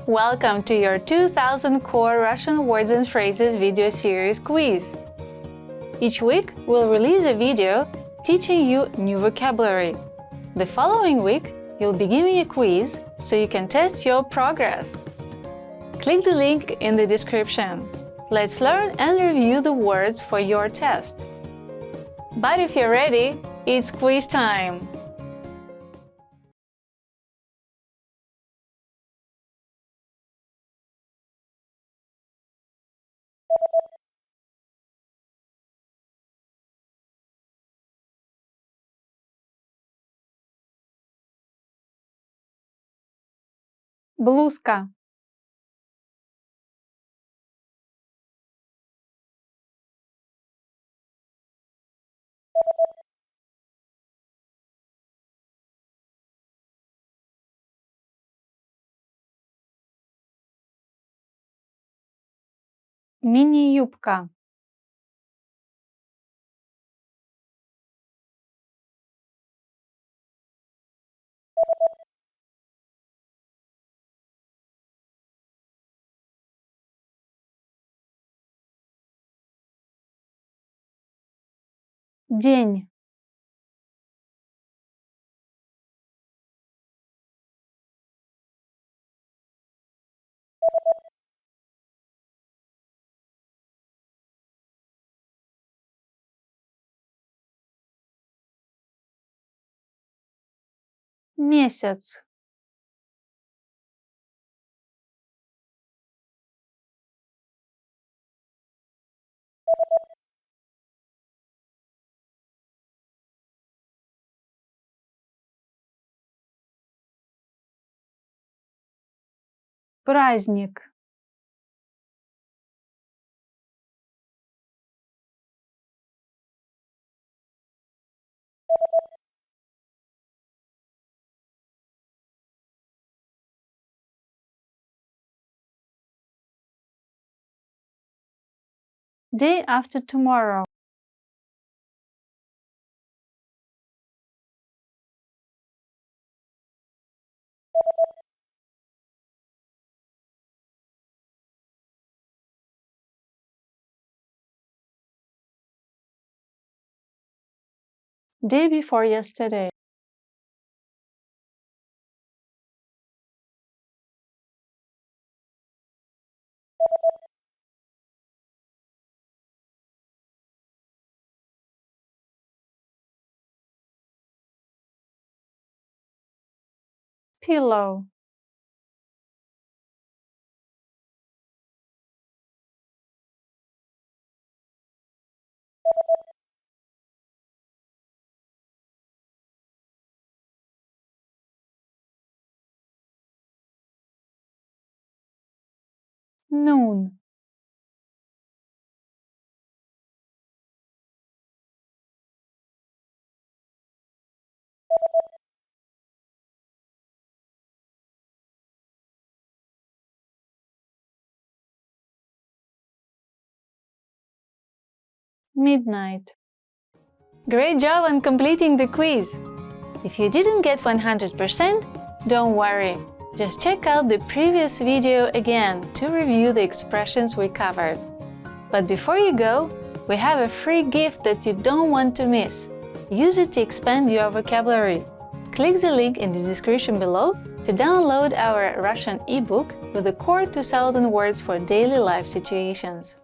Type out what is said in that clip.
Welcome to your 2000 Core Russian Words and Phrases video series quiz. Each week, we'll release a video teaching you new vocabulary. The following week, you'll be given a quiz so you can test your progress. Click the link in the description. Let's learn and review the words for your test. But if you're ready, it's quiz time! Блузка. Мини-юбка. День. Месяц. Праздник. Day after tomorrow. Day before yesterday. Pillow. Noon. Midnight. Great job on completing the quiz! If you didn't get 100%, don't worry. Just check out the previous video again to review the expressions we covered. But before you go, we have a free gift that you don't want to miss. Use it to expand your vocabulary. Click the link in the description below to download our Russian ebook with the core 2000 words for daily life situations.